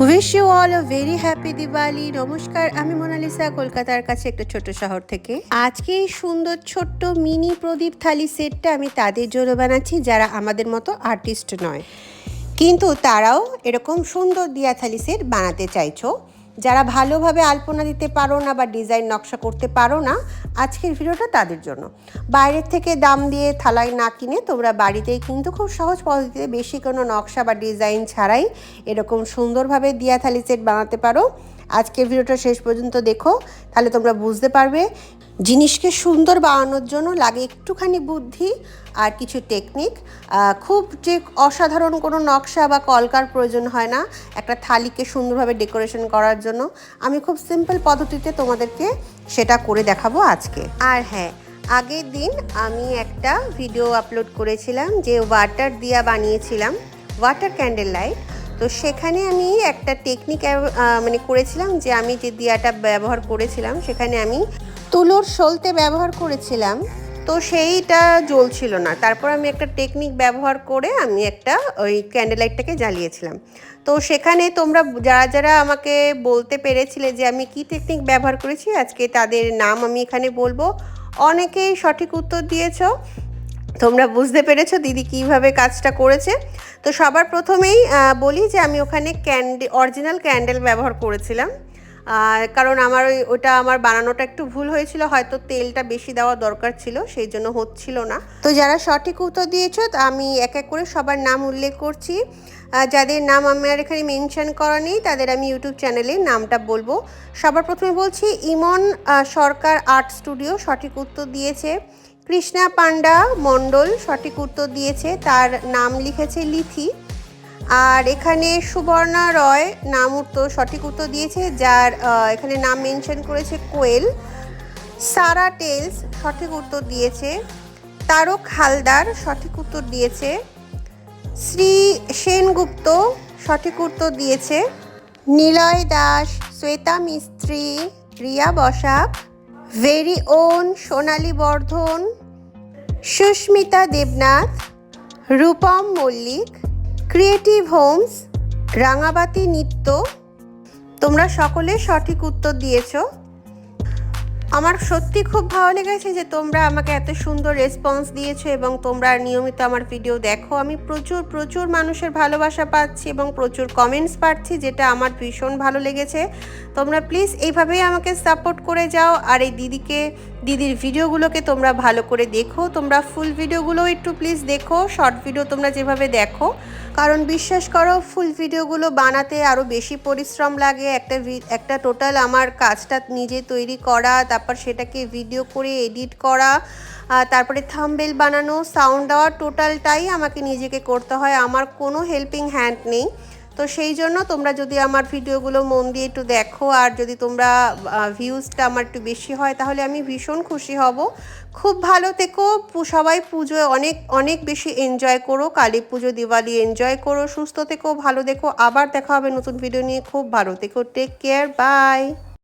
Wish you all a very happy Diwali. নমস্কার, আমি Mona Lisa, কলকাতার কাছে একটা ছোট শহর থেকে। আজকে এই সুন্দর ছোট্ট মিনি প্রদীপ থালি সেটটা আমি তাদের জন্য বানাচ্ছি যারা আমাদের মতো আর্টিস্ট নয়, কিন্তু তারাও এরকম সুন্দর দিয়া থালি সেট বানাতে চাইছো। যারা ভালোভাবে আলপনা দিতে পারো না বা ডিজাইন নকশা করতে পারো না, আজকের ভিডিওটা তাদের জন্য। বাইরের থেকে দাম দিয়ে থালায় না কিনে তোমরা বাড়িতেই কিন্তু খুব সহজ পদ্ধতিতে বেশি কোনো নকশা বা ডিজাইন ছাড়াই এরকম সুন্দরভাবে দিয়া থালি সেট বানাতে পারো। আজকের ভিডিওটা শেষ পর্যন্ত দেখো, তাহলে তোমরা বুঝতে পারবে জিনিসকে সুন্দর বানানোর জন্য লাগে একটুখানি বুদ্ধি আর কিছু টেকনিক। খুব যে অসাধারণ কোনো নকশা বা কলকার প্রয়োজন হয় না একটা থালিকে সুন্দরভাবে ডেকোরেশন করার জন্য। আমি খুব সিম্পল পদ্ধতিতে তোমাদেরকে সেটা করে দেখাবো আজকে। আর হ্যাঁ, আগের দিন আমি একটা ভিডিও আপলোড করেছিলাম যে ওয়াটার দিয়া বানিয়েছিলাম, ওয়াটার ক্যান্ডেল লাইট। তো সেখানে আমি একটা টেকনিক করেছিলাম যে আমি যে দিয়াটা ব্যবহার করেছিলাম সেখানে আমি তুলোর সলতে ব্যবহার করেছিলাম, তো সেইটা জ্বলছিল না। তারপর আমি একটা টেকনিক ব্যবহার করে আমি একটা ওই ক্যান্ডেল লাইটটাকে জ্বালিয়েছিলাম। তো সেখানে তোমরা যারা যারা আমাকে বলতে পেরেছিলে যে আমি কি টেকনিক ব্যবহার করেছি, আজকে তাদের নাম আমি এখানে বলবো। অনেকেই সঠিক উত্তর দিয়েছো, তোমরা বুঝতে পেরেছো দিদি কিভাবে কাজটা করেছে। তো সবার প্রথমেই বলি যে আমি ওখানে অরিজিনাল ক্যান্ডেল ব্যবহার করেছিলাম, কারণ ওটা আমার বানানোটা একটু ভুল হয়েছিল, হয়তো তেলটা বেশি দেওয়া দরকার ছিল, সেই জন্য হচ্ছিল না। তো যারা সঠিক উত্তর দিয়েছো আমি এক এক করে সবার নাম উল্লেখ করছি। যাদের নাম আমার এখানে মেনশন করা নেই তাদের আমি ইউটিউব চ্যানেলে নামটা বলবো। সবার প্রথমে বলছি ইমন সরকার আর্ট স্টুডিও, সঠিক উত্তর দিয়েছে। কৃষ্ণা পান্ডা মণ্ডল সঠিক উত্তর দিয়েছে, তার নাম লিখেছে লিথি। আর এখানে সুবর্ণা রয় নাম উত্তর সঠিক উত্তর দিয়েছে, যার এখানে নাম মেনশন করেছে কোয়েল। সারা টেলস সঠিক উত্তর দিয়েছে। তারক হালদার সঠিক উত্তর দিয়েছে। শ্রী সেনগুপ্ত সঠিক উত্তর দিয়েছে। নিলয় দাস, শ্বেতা মিস্ত্রি, Riya Basak, very on Sonali Vardhan, Susmita Debnath, Rupam Mallick, creative Holmes, রাঙাবাতি নিত্য। তোমরা সকলে সঠিক উত্তর দিয়েছো। আমার সত্যি খুব ভালো লেগেছে যে তোমরা আমাকে এত সুন্দর রেসপন্স দিয়েছো এবং তোমরা নিয়মিত আমার ভিডিও দেখো। আমি প্রচুর মানুষের ভালোবাসা পাচ্ছি এবং প্রচুর কমেন্টস পাচ্ছি, যেটা আমার ভীষণ ভালো লেগেছে। তোমরা প্লিজ এইভাবেই আমাকে সাপোর্ট করে যাও। আর এই দিদির ভিডিওগুলোকে তোমরা ভালো করে দেখো, তোমরা ফুল ভিডিওগুলো একটু প্লিজ দেখো। শর্ট ভিডিও তোমরা যেভাবে দেখো, কারণ বিশ্বাস করো ফুল ভিডিওগুলো বানাতে আরও বেশি পরিশ্রম লাগে। একটা টোটাল আমার কাজটা নিজে তৈরি করা, তারপর সেটাকে ভিডিও করে এডিট করা, তারপরে থাম্বনেল বানানো, সাউন্ড দেওয়া, টোটালটাই আমাকে নিজেকে করতে হয়, আমার কোনো হেল্পিং হ্যান্ড নেই। তো সেই জন্য তোমরা যদি আমার ভিডিওগুলো মন দিয়ে একটু দেখো আর যদি তোমরা ভিউজটা আমার একটু বেশি হয় তাহলে আমি ভীষণ খুশি হব। খুব ভালো থেকো, সবাই পুজোয় অনেক বেশি এনজয় করো, কালী পুজো দিওয়ালি এনজয় করো, সুস্থ থেকো, ভালো দেখো। আবার দেখা হবে নতুন ভিডিও নিয়ে। খুব ভালো থেকো, টেক কেয়ার, বাই।